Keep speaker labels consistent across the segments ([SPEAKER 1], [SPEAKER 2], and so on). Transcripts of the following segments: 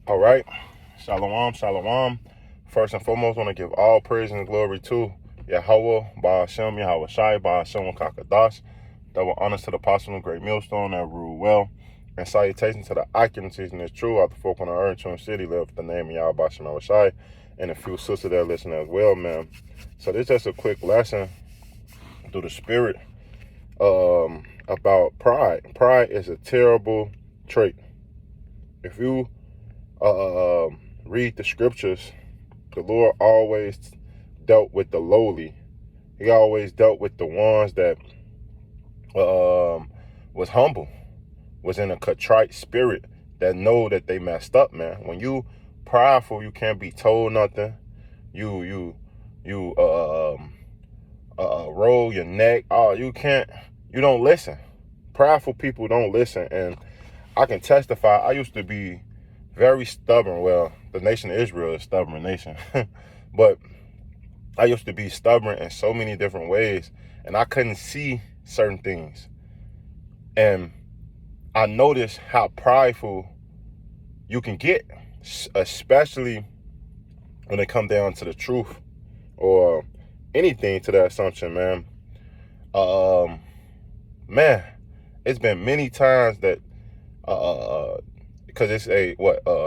[SPEAKER 1] All right. Shalom, shalom. First and foremost, I want to give all praise and glory to Yahweh, Ba'ashem, Yahweh Shai, Ba'ashem, Kakadash. Double honors to the apostle of Great Millstone that rule well. And salutations to the accurate teaching is true out the folk on the earth, Tune City, live with the name of Yahweh, Ba'ashem, Yahweh Shai, and a few sisters that listen as well, man. So this is just a quick lesson through the spirit about pride. Pride is a terrible trait. If you read the scriptures, the Lord always dealt with the lowly. He always dealt with the ones that was humble, was in a contrite spirit, that know that they messed up, man. When you prideful, you can't be told nothing. You roll your neck. You don't listen. Prideful people don't listen. And I can testify, I used to be very stubborn. Well, the nation of Israel is a stubborn nation. But I used to be stubborn in so many different ways, and I couldn't see certain things. And I noticed how prideful you can get, especially when it comes down to the truth or anything to that assumption, man. Man, it's been many times that because it's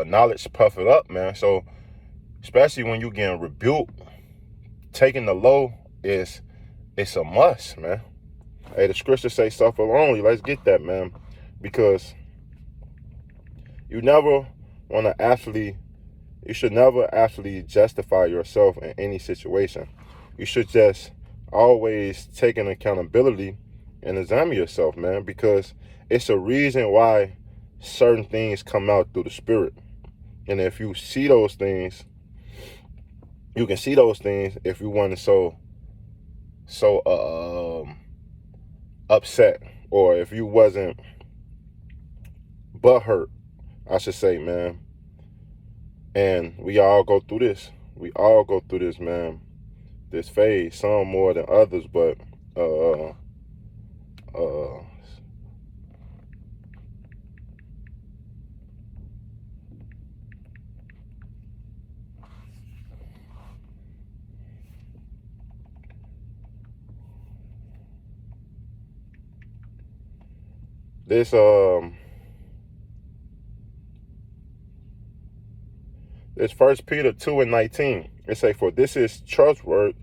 [SPEAKER 1] knowledge puff it up, man. So especially when you getting rebuked, taking the low it's a must, man. Hey, the scriptures say suffer only. Let's get that, man, because you should never actually justify yourself in any situation. You should just always take an accountability and examine yourself, man, because it's a reason why certain things come out through the spirit. And if you see those things, you can see those things if you want to upset, or if you wasn't butthurt, I should say, man. And we all go through this. We all go through this, man. This phase, some more than others, but this 1 Peter 2:19, it say, for this is trustworthy.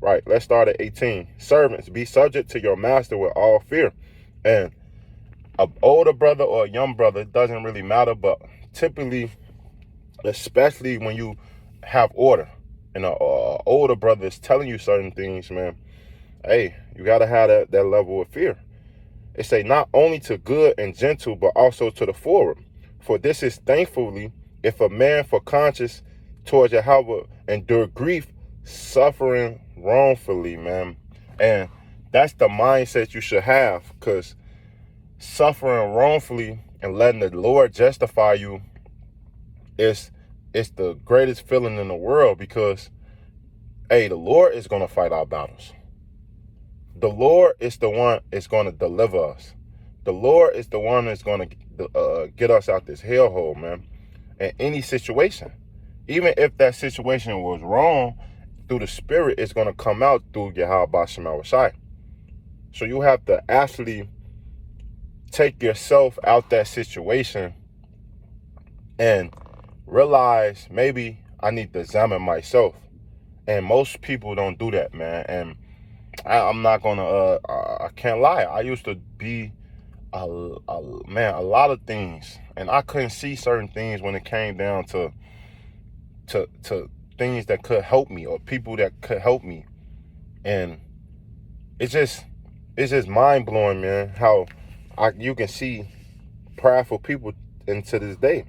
[SPEAKER 1] Right, let's start at 18. Servants, be subject to your master with all fear. And an older brother or a young brother, it doesn't really matter, but typically, especially when you have order and an older brother is telling you certain things, man, hey, you got to have that level of fear. It say not only to good and gentle, but also to the forward. For this is thankfully, if a man for conscience towards Yahweh endure grief, suffering wrongfully, man. And that's the mindset you should have, because suffering wrongfully and letting the Lord justify you is the greatest feeling in the world, because, hey, the Lord is going to fight our battles. The Lord is the one that's going to deliver us. The Lord is the one that's going to get us out this hellhole, man, in any situation. Even if that situation was wrong, through the spirit, it's going to come out through Yahweh Ba'ashem Yahweh Shai. So you have to actually take yourself out that situation and realize, maybe I need to examine myself. And most people don't do that, man. And I'm not gonna I can't lie, I used to be a lot of things, and I couldn't see certain things when it came down to things that could help me or people that could help me. And it's just mind-blowing, man, how you can see prideful people into this day.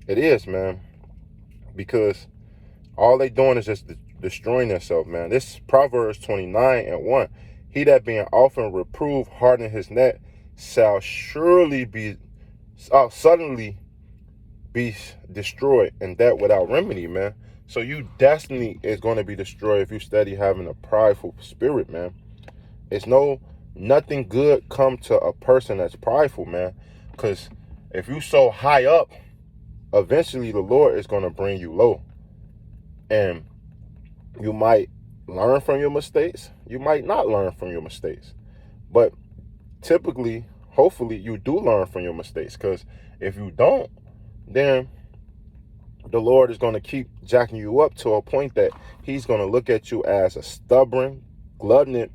[SPEAKER 1] It is, man, because all they doing is just destroying themselves, man. This Proverbs 29:1. He that being often reproved harden his neck shall suddenly be destroyed, and that without remedy, man. So you destiny is going to be destroyed if you steady having a prideful spirit, man. It's no Nothing good come to a person that's prideful, man. Because if you so high up, eventually the Lord is going to bring you low. And you might learn from your mistakes. You might not learn from your mistakes. But typically, hopefully, you do learn from your mistakes. Because if you don't, then the Lord is going to keep jacking you up to a point that he's going to look at you as a stubborn, gluttonous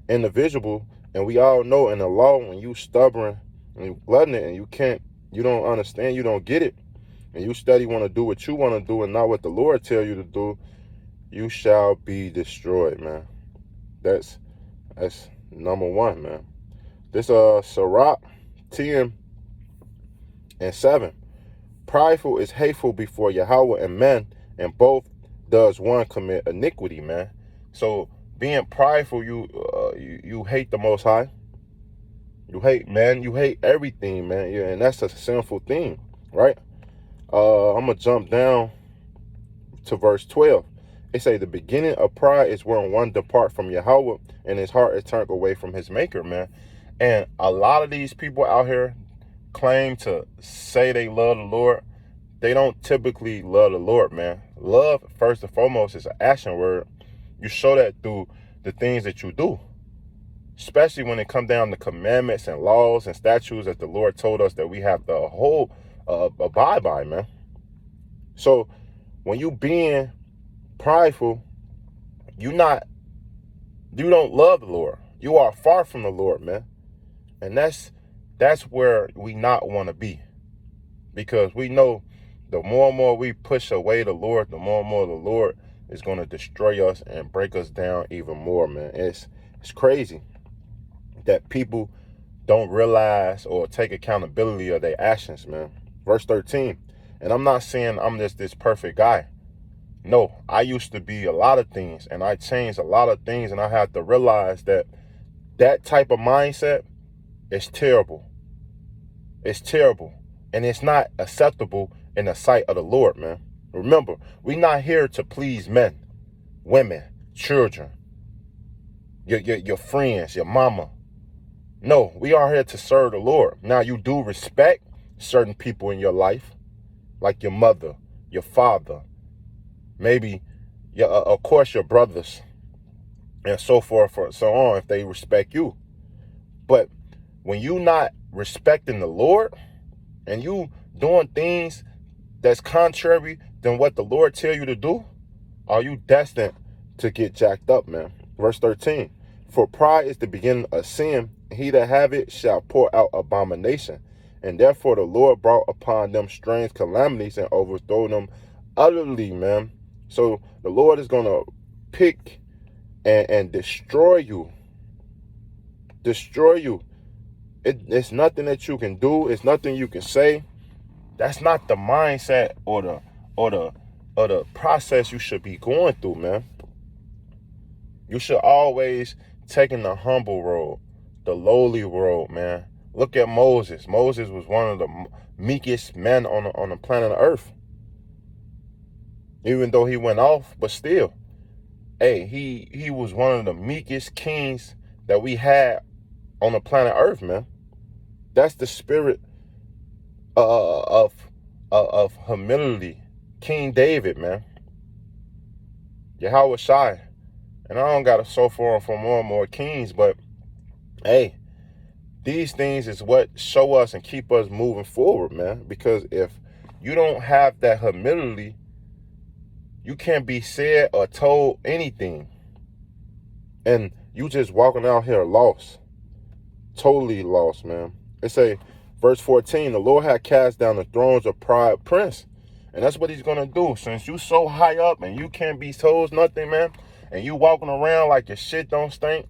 [SPEAKER 1] individual. And we all know in the law, when you stubborn and you gluttonous and you don't understand, you don't get it, and you steady want to do what you want to do and not what the Lord tell you to do, you shall be destroyed, man. That's number one, man. This Sirach 10:7. Prideful is hateful before Yahweh and men, and both does one commit iniquity, man. So being prideful, you hate the Most High. You hate, man. You hate everything, man. Yeah, and that's a sinful thing, right? I'm gonna jump down to verse 12. It say the beginning of pride is when one depart from Yahweh and his heart is turned away from his maker, man. And a lot of these people out here claim to say they love the Lord. They don't typically love the Lord, man. Love, first and foremost, is an action word. You show that through the things that you do, especially when it comes down to commandments and laws and statutes that the Lord told us that we have to whole abide by, man. So when you being prideful, you don't love the Lord. You are far from the Lord, man. And that's where we not want to be, because we know the more and more we push away the Lord, the more and more the Lord is going to destroy us and break us down even more, man. It's crazy that people don't realize or take accountability of their actions, man. Verse 13. And I'm not saying I'm just this perfect guy. No, I used to be a lot of things, and I changed a lot of things, and I had to realize that type of mindset is terrible. It's terrible, and it's not acceptable in the sight of the Lord, man. Remember, we're not here to please men, women, children, your friends, your mama. No, we are here to serve the Lord. Now, you do respect certain people in your life, like your mother, your father, maybe, of course, your brothers, and so forth, and so on, if they respect you. But when you not respecting the Lord and you doing things that's contrary than what the Lord tell you to do, are you destined to get jacked up, man? Verse 13. For pride is the beginning of sin. He that have it shall pour out abomination. And therefore the Lord brought upon them strange calamities and overthrow them utterly, man. So the Lord is going to pick and destroy you. Destroy you. It's nothing that you can do. It's nothing you can say. That's not the mindset or the process you should be going through, man. You should always take the humble road, the lowly road, man. Look at Moses. Moses was one of the meekest men on the planet Earth. Even though he went off, but still, hey, he was one of the meekest kings that we had on the planet Earth, man. That's the spirit of humility. King David, man. Yahweh Shai. And I don't got to so far for more and more kings, but hey, these things is what show us and keep us moving forward, man. Because if you don't have that humility, you can't be said or told anything. And you just walking out here lost. Totally lost, man. It say, verse 14, the Lord had cast down the thrones of pride prince. And that's what he's going to do. Since you so high up and you can't be told nothing, man, and you walking around like your shit don't stink,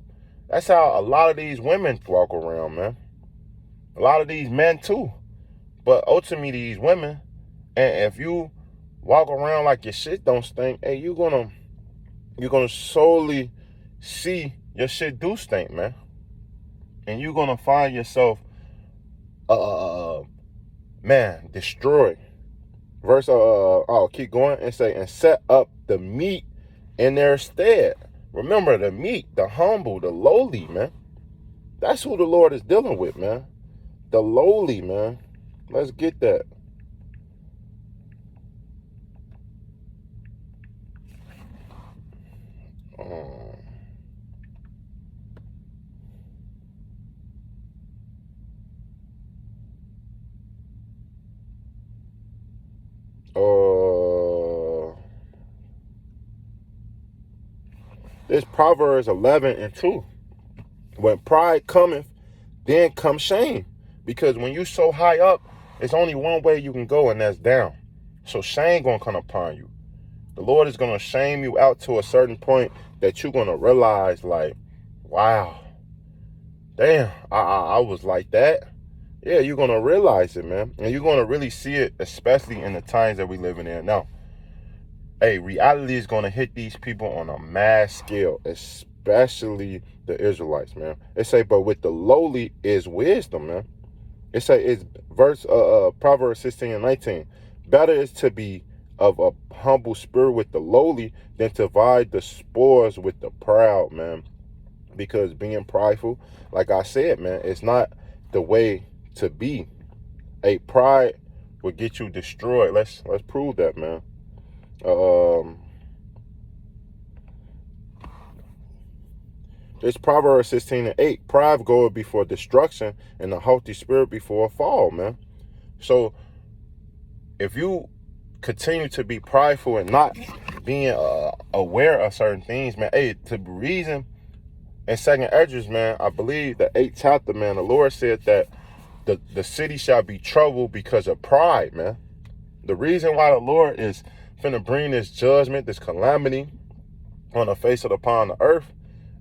[SPEAKER 1] that's how a lot of these women walk around, man. A lot of these men too. But ultimately these women, and if you walk around like your shit don't stink, hey, you're gonna solely see your shit do stink, man. And you're gonna find yourself man, destroyed. Verse I'll keep going and say, and set up the meek in their stead. Remember, the meek, the humble, the lowly, man. That's who the Lord is dealing with, man. The lowly, man. Let's get that. This Proverbs 11:2. When pride cometh, then come shame. Because when you so high up, it's only one way you can go, and that's down. So shame gonna come upon you. The Lord is gonna shame you out to a certain point that you're gonna realize, like, wow, damn, I was like that. Yeah, you're gonna realize it, man. And you're gonna really see it, especially in the times that we living in now. Hey, reality is gonna hit these people on a mass scale, especially the Israelites, man. It say, but with the lowly is wisdom, man. It say, it's Proverbs 16:19. Better is to be of a humble spirit with the lowly than to divide the spoils with the proud, man. Because being prideful, like I said, man, it's not the way to be. A pride will get you destroyed. Let's prove that, man. It's Proverbs 16:8. Pride goeth before destruction, and a haughty spirit before a fall, man. So if you continue to be prideful and not being aware of certain things, man, hey, to reason in 2nd Esdras, man, I believe the 8th chapter, man, the Lord said that the city shall be troubled because of pride, man. The reason why the Lord is finna bring this judgment, this calamity on the face of upon the earth,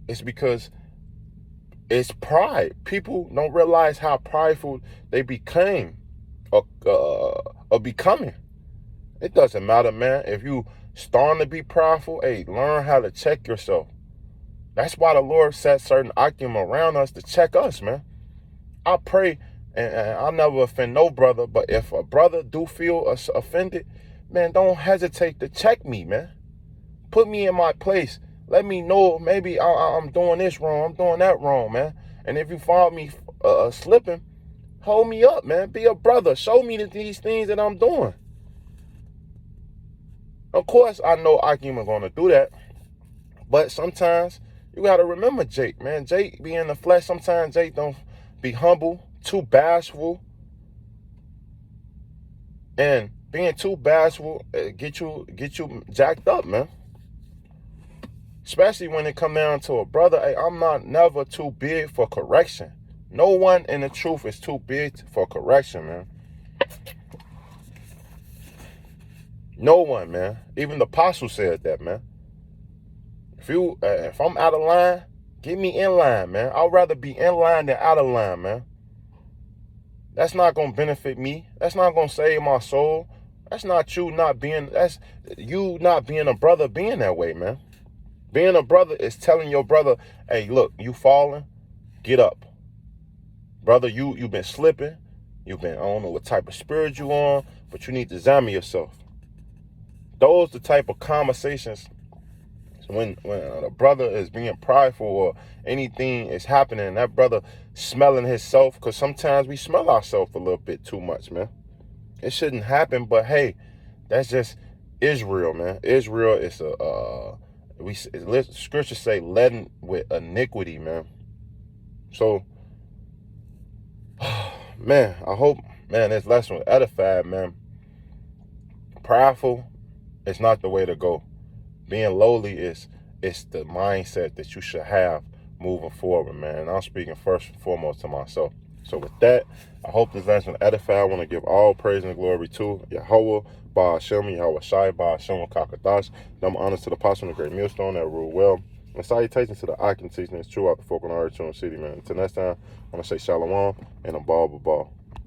[SPEAKER 1] is because it's pride. People don't realize how prideful they became or becoming. It doesn't matter, man. If you starting to be prideful, hey, learn how to check yourself. That's why the Lord set certain akim around us to check us, man. I pray, and I'll never offend no brother, but if a brother do feel offended, man, don't hesitate to check me, man. Put me in my place. Let me know maybe I'm doing this wrong, I'm doing that wrong, man. And if you find me slipping, hold me up, man. Be a brother. Show me these things that I'm doing. Of course, I know Akim are going to do that. But sometimes you got to remember Jake, man. Jake be in the flesh. Sometimes Jake don't be humble, too bashful. And being too bashful get you jacked up, man. Especially when it come down to a brother. Hey, I'm not never too big for correction. No one in the truth is too big for correction, man. No one, man. Even the apostle said that, man. If I'm out of line, get me in line, man. I'd rather be in line than out of line, man. That's not gonna benefit me. That's not gonna save my soul. That's you not being a brother being that way, man. Being a brother is telling your brother, hey, look, you falling, get up. Brother, you've been slipping. I don't know what type of spirit you on, but you need to examine yourself. Those the type of conversations when a brother is being prideful or anything is happening, that brother smelling himself, because sometimes we smell ourselves a little bit too much, man. It shouldn't happen, but hey, that's just Israel, man. Israel is scripture say leaden with iniquity, man. So, man, I hope, man, this lesson was edified, man. Prideful is not the way to go. Being lowly is the mindset that you should have moving forward, man. And I'm speaking first and foremost to myself. So with that, I hope this lesson edified. I want to give all praise and glory to Yahweh, Ba'ashem, Yahweh Shai, Ba'ashem, Kakadash. Number honors to the apostle and the great millstone that rule well. And salutations to the Akim teaching is true out the folk on the earth, City, man. Until next time, I want to say shalom and a ball.